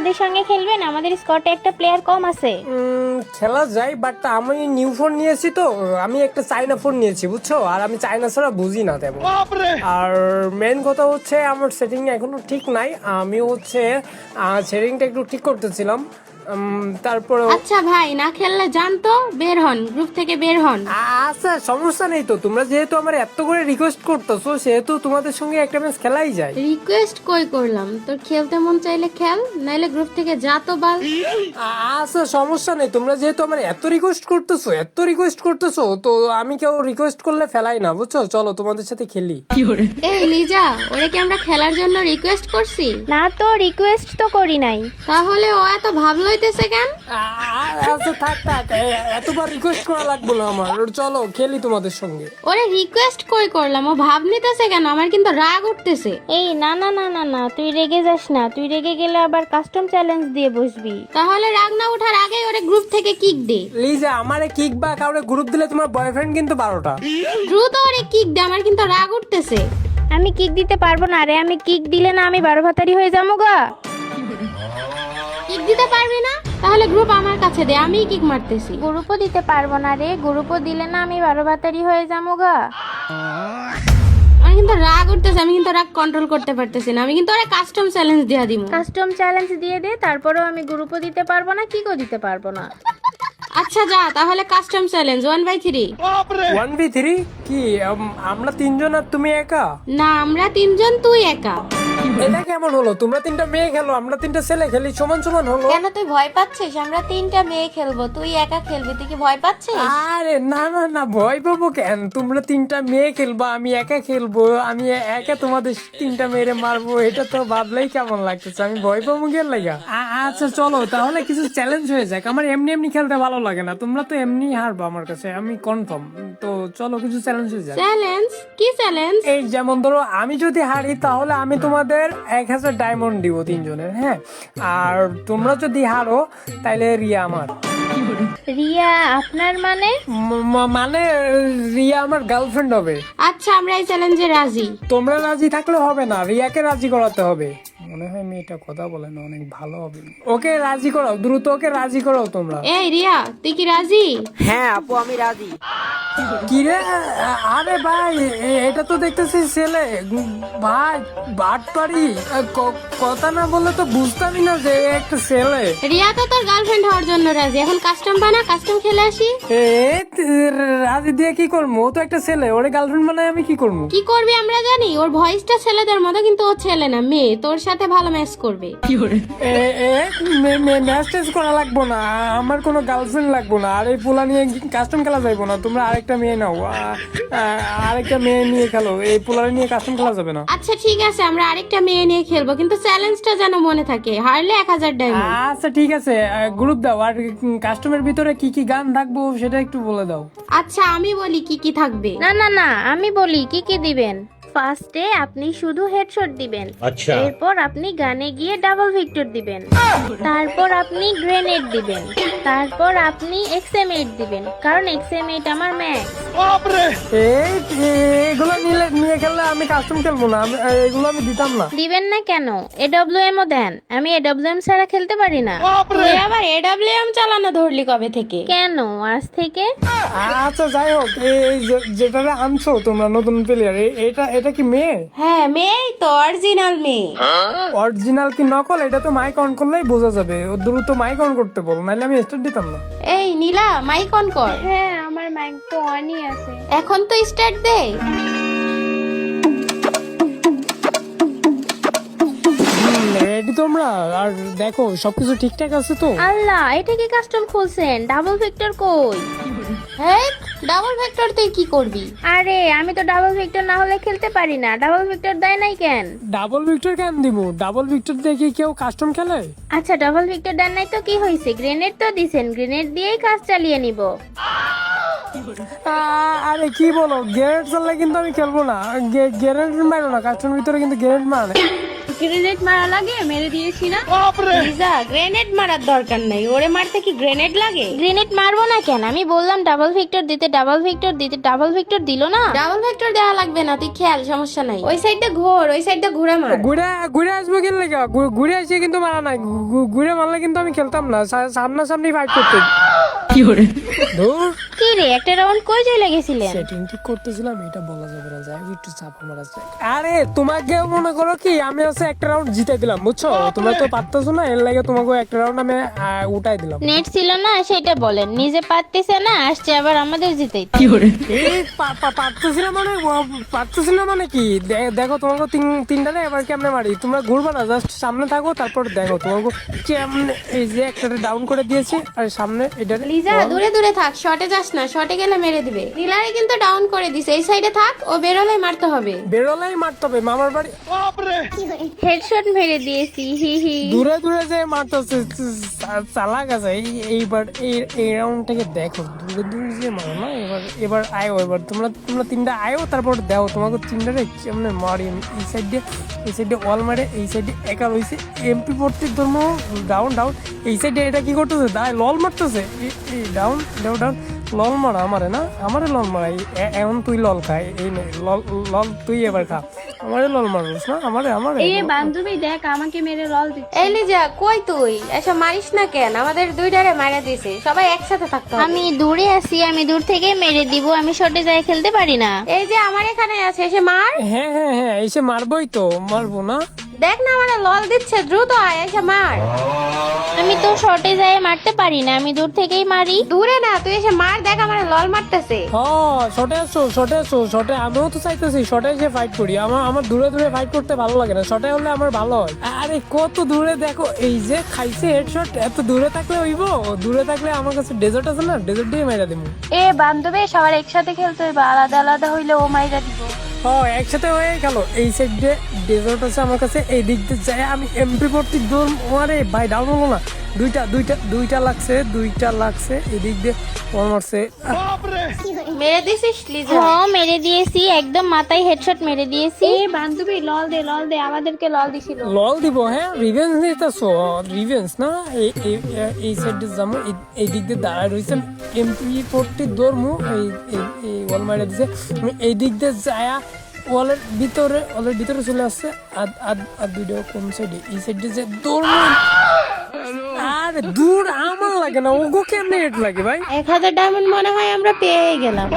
আমাদের সঙ্গে খেলবেন? আমাদের স্কোয়াডে একটা প্লেয়ার কম আছে। খেলা যায়, বাট আমি নিউ ফোন নিয়েছি তো, আমি একটা চাইনা ফোন নিয়েছি বুঝছো, আর আমি চাইনা ছাড়া বুঝি না তেমন। আর মেন কথা হচ্ছে আমার সেটিং এখনো ঠিক নাই, আমি হচ্ছে সেটিংটা একটু ঠিক করতেছিলাম। তারপরে আচ্ছা ভাই, না খেললে যান তো, বের হন, গ্রুপ থেকে বের হন। আচ্ছা সমস্যা নেই তো, তোমরা যেহেতু আমার এত করে রিকোয়েস্ট করতেছো সেহেতু তোমাদের সঙ্গে একটা ম্যাচ খেলাই যায়। রিকোয়েস্ট কই করলাম? তোর খেলতে মন চাইলে খেল, নাইলে গ্রুপ থেকে যা তো বাল। আচ্ছা সমস্যা নেই, তোমরা যেহেতু আমার এত রিকোয়েস্ট করতেছো তো আমি কেউ রিকোয়েস্ট করলে ফেলাই না বুঝছো, চলো তোমাদের সাথে খেলি। এই লিজা, ওরে কি আমরা খেলার জন্য রিকোয়েস্ট করছি? না তো, রিকোয়েস্ট তো করি নাই। তাহলে ও এত ভাব লইতেছে কেন? আচ্ছা থাক এতবার রিকোয়েস্ট করা লাগবে না আমার, চলো খেলি তোমাদের সঙ্গে। ওরে রিকোয়েস্ট কই করলাম, ও ভাব নিতেছে কেন? আমার কিন্তু রাগ উঠতেছে। এই না না না না না, তুই রেগে যাস না, তুই রেগে গেলে আবার কাস্টম চ্যালেঞ্জ দিয়ে বসবি। তাহলে রাগ না ওঠার আগেই ওরে গ্রুপ থেকে কিক দে। লিজা, আমারে কিক বা কাউরে গ্রুপ দিলে তোমার বয়ফ্রেন্ড কিন্তু 12টা। দ্রুত ওরে কিক দে, আমার কিন্তু রাগ উঠতেছে। আমি কিক দিতে পারবো না রে, আমি কিক দিলে না আমি 12 ভাতারি হয়ে যাবো গা। কিক দিতে পারবি না? তাহলে গ্রুপ আমার কাছে দে, আমিই কিক মারতেছি। গ্রুপও দিতে পারবো না রে, গ্রুপও দিলে না আমি 12 ভাতারি হয়ে যাবো গা। আমার কিন্তু রাগ উঠতেছে, আমি কিন্তু রাগ কন্ট্রোল করতে পারতেছি না, আমি কিন্তু ওরে কাস্টম চ্যালেঞ্জ দিয়া দিমু। কাস্টম চ্যালেঞ্জ দিয়ে দে, তারপরেও আমি গ্রুপও দিতে পারবো না, কিকও দিতে পারবো না। আচ্ছা যা, তাহলে কাস্টম চ্যালেঞ্জ 1/3। 1v3 কি? আমরা তিনজন আর তুমি একা? না, আমরা তিনজন, তুই একা। এটা কেমন হলো? তোমরা তিনটা মেয়ে খেলো, আমরা তিনটা ছেলে খেলি, সমান সমান হলো। কেন তুই ভয় পাচ্ছিস? আমরা 3টা মেয়ে খেলবো, তুই একা খেলবি, তুই কি ভয় পাচ্ছিস? আরে না না না, ভয় পাবো কেন? তোমরা তিনটা মেয়ে খেলবা, আমি একা খেলবো, আমি একা তোমাদের তিনটা মেয়েরে মারবো, এটা তো ভাবলেই কেমন লাগতেছে, আমি ভয় পাবো গেল লাগা। আচ্ছা চলো তাহলে কিছু চ্যালেঞ্জ হয়ে যাক, আমার এমনি এমনি খেলতে ভালো লাগে না, তোমরা তো এমনি হারবা আমার কাছে, আমি কনফার্ম। তো চলো কিছু চ্যালেঞ্জ হয়ে যাক। চ্যালেঞ্জ? কি চ্যালেঞ্জ? এই যেমন ধরো আমি যদি হারি তাহলে আমি তোমাদের 1000 ডায়মন্ড দিব তিনজনের, হ্যাঁ, আর তোমরা যদি হারো তাইলে রিয়া আমার। রিয়া আপনার মানে? মানে রিয়া আমার গার্লফ্রেন্ড হবে। আচ্ছা, আমরা এই চ্যালেঞ্জে রাজি। তোমরা রাজি থাকলে হবে না, রিয়াকে রাজি করাতে হবে। মনে হয় মেয়েটা কথা বলে না, অনেক ভালো হবে। ওকে রাজি করাও, দ্রুত ওকে রাজি করাও তোমরা। এই রিয়া, তুই কি রাজি? হ্যাঁ আপু, আমি রাজি। কি রে? আরে ভাই, এটা তো দেখতেছি ছেলে। ভাই বাটপাড়ি, কথা না বললে তো বুঝতামই না যে এ একটা ছেলে। রিয়া তো তোর গার্লফ্রেন্ড হওয়ার জন্য রাজি, এখন কাস্টম বানা, কাস্টম খেলে আসি। রাজি দিয়ে কি করবো? ও তো একটা ছেলে, ওরে গার্লফ্রেন্ড বানায় আমি কি করবো? কি করবি আমরা জানি, ওর ভয়েসটা ছেলেদের মতো, কিন্তু ও ছেলে না, মেয়ে, তোর সাথে ভালো ম্যাচ করবে। ম্যাচ টেচ করা লাগবো না, আমার কোনো গার্লফ্রেন্ড লাগবো না, আর এই পোলা নিয়ে কাস্টম খেলা যাইবো না, তোমরা আরেকটা মেয়ে নাও, আরেকটা মেয়ে নিয়ে খেলো, এই পোলা নিয়ে কাস্টম খেলা যাবে না। আচ্ছা ঠিক আছে, আমরা আরেকটা মেয়ে নিয়ে খেলবো, কিন্তু চ্যালেঞ্জটা যেন মনে থাকে, হারলে 1000 ডায়মন্ড। আচ্ছা ঠিক আছে, গ্রুপ দাও, আর কাস্টমের ভিতরে কি কি গান থাকবো সেটা একটু বলে দাও। আচ্ছা আমি বলি কি কি থাকবে। না না না, আমি বলি কি কি দিবেন। ফার্স্টে আপনি শুধু হেডশট দিবেন, আচ্ছা। এরপর আপনি গানে গিয়ে ডাবল ভিক্টর দিবেন, তারপর আপনি গ্রেনেড দিবেন, তারপর আপনি XM8 দিবেন, কারণ XM8 আমার ম্যাক্স। এগুলো নিয়ে খেললে আমি কাস্টম খেলবো না, এগুলো আমি দিতাম না। দিবেন না কেন? AWM ও দেন, আমি AWM ছাড়া খেলতে পারি না। তুই আবার AWM চালানো ধরলি কবে থেকে? কেন, আজ থেকে। আচ্ছা যাই হোক, যেটা আনছো তোমরা নতুন প্লেয়ার, এটা কি মেয়ে? হ্যাঁ মেয়েই তো, অরিজিনাল মেয়ে। অরিজিনাল কি নকল? এটা তো মাইক অন করলেই বোঝা যাবে, ও দ্রুত মাইক অন করতে বলো, নাহলে আমি স্টার্ট দিতাম না। এই নীলা, মাইক অন কর। হ্যাঁ, আমার মাইক তো অনই আছে। এখন তো স্টার্ট দে। রেডি তোমরা? আর দেখো সবকিছু ঠিকঠাক আছে তো? আল্লাহ, এটা কি কাস্টম খুলছেন? ডাবল ভিক্টর কই? হ্যাঁ, ডাবল ভেক্টর তুই কি করবি? আরে আমি তো ডাবল ভিক্টর না হলে খেলতে পারি না, ডাবল ভিক্টর দেয় নাই কেন? ডাবল ভিক্টর কেন দিব? ডাবল ভিক্টর দেখে কেউ কাস্টম খেলে? আচ্ছা ডাবল ভিক্টর দেন নাই তো কি হয়েছে? গ্রেনেড তো দিছেন, গ্রেনেড দিয়েই কাজ চালিয়ে নিব। আরে কি বলো, গ্রেনেড চাললে কিন্তু আমি খেলবো না, গ্রেনেড মারো না, কাস্টমের ভিতরে কিন্তু গ্রেনেড মারে। গ্রেনেড মারা লাগে, মেরে দিয়েছি না। লিজা, গ্রেনেড মারার দরকার নাই, ওরে মারতে কি গ্রেনেড লাগে? গ্রেনেড মারবো না কেন? আমি বললাম ডাবল ভিক্টর দিতে, ডাবল ভিক্টর দিতে, ডাবল ভিক্টর দিল না। ডাবল ভেক্টর দেওয়া লাগবে না, তুই খেয়াল, সমস্যা নাই। ওই সাইডটা ঘোর, ওই সাইডটা ঘুরে মার। ঘুরে আসবো কেন লেগা? ঘুরে আসে কিন্তু মারা নাই, ঘুরে মারলে কিন্তু আমি খেলতাম না, সামনাসামনি ফাইট করতে। ধুর, কি রে, একটা রাউন্ড কই চলে গেছিলেন? সেটিং ঠিক করতেছিলাম, এটা বলা যাবে না, যাই একটু চাপ মারা যায়। আরে তোমাকে মনে করো কি আমি হচ্ছে একটা রাউন্ড জিতে দিলাম, বুঝছো? তোমরা তো পারতেছো না, এর লাগে তোমাকে একটা রাউন্ড আমি উঠাই দিলাম। নেট ছিল না সেটা বলেন, নিজে পারতেছে না, আসছে আবার আমাদের জিতেই। এই পারতেছিল মানে কি? দেখো তোমাকে তিনটারে এবার কেমনে মারি, তোমরা ঘুরবা না, জাস্ট সামনে থাকো, তারপর দেখো তোমাকে কেমনে। এই যে একটা ডাউন করে দিয়েছি, আর সামনে এটা। লিজা, দূরে দূরে থাক, শর্টে যাস না, শর্টে গেলে মেরে দিবে। নীলারে কিন্তু ডাউন করে দিছে, এই সাইডে থাক, ও বেরোলে মারতে হবে। বেরোলাই মারতে হবে, মামার বাড়ি। হেডশট মেরে দিয়েছি, হি হি। দূরে দূরে যে মারতেছে, চালাক আছে। এইবার এই রাউন্ড থেকে দেখো, দূরে দূরে যে মারো না। এবার আয়ো, এবার তোমরা তিনটা আয়ো, তারপর দেখো তোমাকে তিনটারে কেমনে মারি। এই সাইডে ওয়াল মারে, এই সাইডে একা রয়েছে MP ভর্তির ধর্ম। ডাউন এই সাইডে এটা কি করতেছে? দায় লল মারতেছে। এই ডাউন লল মারা আমারে না, আমারে লল মারা। এখন তুই লল খাই, এই নে লল তুই এবার খা। আমারে লল মারছিস না, আমারে বান্ধবী দেখ, আমাকে মেরে লল দিচ্ছে। এই লিজা, কই তুই? এসব মারিস না কেন? আমাদের দুইটারে মারা দিছে, সবাই একসাথে থাকতে হবে। আমি দূরে আছি, আমি দূর থেকে মেরে দিব, আমি শর্টে যাই খেলতে পারি না। এই যে আমার এখানে আছে, এসে মার। হ্যাঁ এসে মারবোই তো, মারবো না? দেখ না, আমার লল দিচ্ছে, দ্রুত আয়, এসে মার। আমি তো শর্টে যাই মারতে পারি না, আমি দূর থেকেই মারি। দূরে না, তুই এসে মার, দেখ আমার লল মারতেছে। শর্টে আসো শর্টে। আমিও তো চাইতেছি শর্টে এসে ফাইট করি। আমার দূরে ফাইট করতে ভালো লাগে না, শর্টে হলে আমার ভালো হয়। আরে কত দূরে দেখো, এই যে খাইছে হেডশট। এত দূরে থাকলে হইব? দূরে থাকলে আমার কাছে ডেজার্ট আছে না, ডেজার্ট দিয়ে মাইরা দেবো। এ বান্ধবী, সবার একসাথে খেলতে হইবে, আলাদা আলাদা হইলে ও মাইরা দিব। একসাথে হয়ে গেল। এই সাইডে ডেজার্ট আছে আমার কাছে, এই দিক দিয়ে যাই আমি MP ভর্তি দৌড়। আরে ভাই, ডাউন হলো না, দুইটা লাগছে এই দিক দিয়ে মারছে। মেরে দিছিস লিজা? হ্যাঁ মেরে দিয়েছি, একদম মাথায় হেডশট মেরে দিয়েছি। বান্ধবী লল দে, আমাদেরকে লল দিছিল। লল দিব? হ্যাঁ, রিভেঞ্জ নিতেছো? রিভেঞ্জ না, এই সাইডে যাবো, এই দিক দিয়ে দাঁড়ায় রয়েছে MP ভর্তি দৌড়মু। এই ওয়াল মারা দিছে, এই দিক দিয়ে যায় ওয়ালের ভিতরে চলে আসছে। আর দুইটা কোন সাইডে? এই সাইডে যে দৌড়। আরে দূর, আমার লাগে না, ওগো কেমনে হেড লাগে ভাই? 1000 ডায়মন্ড মনে হয় আমরা পেয়ে গেলাম।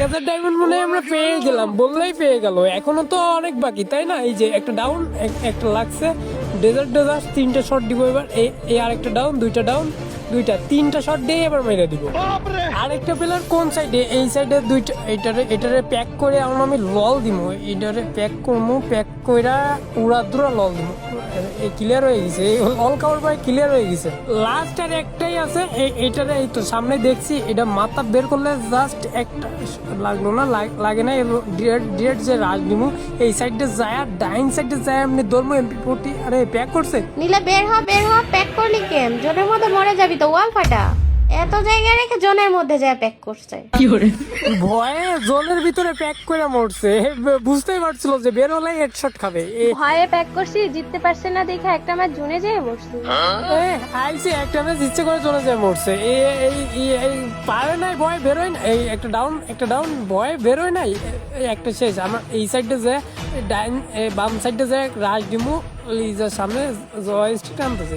1000 ডায়মন্ড মনে হয় আমরা পেয়ে গেলাম, বললেই পেয়ে গেল। এখনো তো অনেক বাকি, তাই না? এই যে একটা ডাউন, একটা লাগছে। ডেজার্ট তিনটা শট দিব এবার। এই আরেকটা ডাউন, তিনটা শট দিয়ে এবার মেরে দিব। আরেকটা প্লেয়ার কোন সাইডে? এই সাইডে দুইটা। এটারে প্যাক করে এখন আমি লল দিব। এটারে প্যাক করবো, প্যাক কইরা উড়াদুরা লল দিব। ক্লিয়ার হয়ে গেছে, অল কাভার ভাই ক্লিয়ার হয়ে গেছে। লাস্ট আর একটাই আছে, এইটারে এই তো সামনে দেখছি। এটা মাথা বের করলে জাস্ট একটা লাগলো না, লাগে না। ডিরেক্ট যে রাজ দিব, এই সাইডে যায়, ডাইন সাইডে যায়, এমনি ধর্ম MP ভর্তি। আরে প্যাক করছে। নীলা, বের হ, প্যাক করলি কেন? জোনের মধ্যে মরে যাবি তো, ওয়াল ফাটা। এত জায়গায় রেখে জোনের মধ্যে যায় প্যাক করছে। ভয়ে জোনের ভিতরে প্যাক করে মরছে, বুঝতেই পারছিল যে বের হলে হেডশট খাবে। ভয়ে প্যাক করছি, জিততে পারছে না দেখে একটা ম্যাচ জোনে যেয়ে বসছি। আইসি একটা ম্যাচ ইচ্ছে করে জোনে যায় মরছে। এই পারে নাই, ভয় বেরোয় না। এই একটা ডাউন ভয় বেরোয় নাই। একটা শেষ। আমার এই সাইডে যায়, ডাইন বাম সাইডে যায় রাজ ডিমু। লিজার সামনে জয়স্টিক আনতেছে।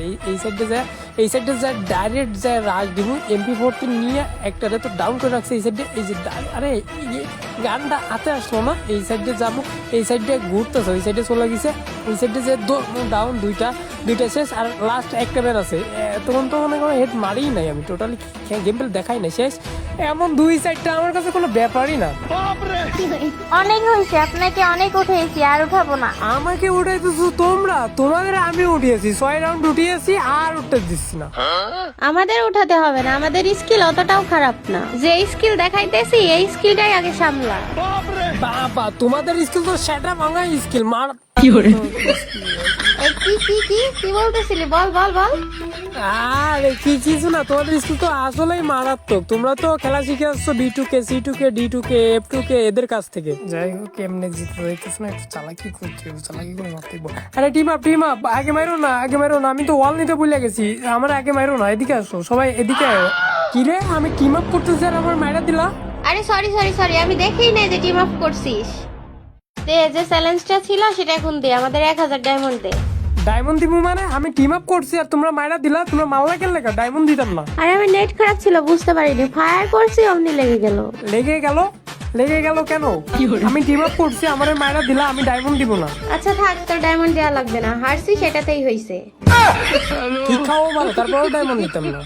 এই সাইডে যায় ডাইরেক্ট যায় রাজ ডিমু। MP ভর্তি নিয়ে একটারে তো ডাউন করে রাখছে এই সাইডে। এই যে আরে গানটা হাতে আসলো না। এই সাইডে যাবো, এই সাইডে ঘুরতেছে, ওই সাইডে চলে গেছে। ওই সাইডে যে ডাউন দুইটা শেষ। আর লাস্ট একটা বের আছে। তখন তো মনে করো হেড মারিই নাই, আমি টোটালি গেম প্লে দেখাই নাই। শেষ। এমন দুই সাইডটা আমার কাছে কোনো ব্যাপারই না। অনেক হয়েছে, আপনাকে অনেক উঠেছি, আর উঠাবো না। আমাকে উঠাইতেছো তোমরা, তোমাদের আমি উঠিয়েছি 6 রাউন্ড উঠিয়েছি, আর উঠতে দিচ্ছি না। আমাদের উঠাতে হবে না, আমাদের স্কিল অতটাও খারাপ না। যে স্কিল দেখাইতেছি, এই স্কিলটাই আগে সামলা। বাবা, তোমাদের স্কিল তো সেটা ভাঙা স্কিল মার। এই কি কি কি কি বলতেছিলি? বল বল বল। আরে কিছু না, তোমাদের স্কুল তো আসলেই মারাত্মক। তোমরা তো খেলা শিখে আসছো B2K, C2K, D2K, F2K এদের কাছ থেকে। যাই হোক, এমনি জিতে হইতেছ না, একটু চালাকি করতে হবে, চালাকি করে মারতে হবে। আরে টিম আপ, আগে মারো না, আগে মারো না, আমি তো ওয়াল নিতে ভুলে গেছি। আমার আগে মারো না, এদিকে আসো সবাই, এদিকে আয়। কি রে, আমি টিম আপ করতেছি আর আমার মাইরা দিলা? আরে সরি সরি সরি, আমি দেখেই নাই যে টিম আপ করছিস। দে, যে চ্যালেঞ্জটা ছিল সেটা এখন দে, আমাদের 1000 ডায়মন্ড দে। ডায়মন্ড দিব মানে? আমি টিম আপ করছি আর তোমরা মাইরা দিলা। তোমরা মাল্লা কেন লেখা? ডায়মন্ড দিতাম না। আরে আমার নেট খারাপ ছিল, বুঝতে পারিনি, ফায়ার করছি অমনি লেগে গেল। লেগে গেল কেন? আমি টিম আপ করছি, আমার মাইরা দিলা, আমি ডায়মন্ড দিব না। আচ্ছা থাক, তোর ডায়মন্ড দেওয়া লাগবে না, হারছি সেটাতেই হইছে। কি খাও ভালো, তারপরেও ডায়মন্ড দিতাম না।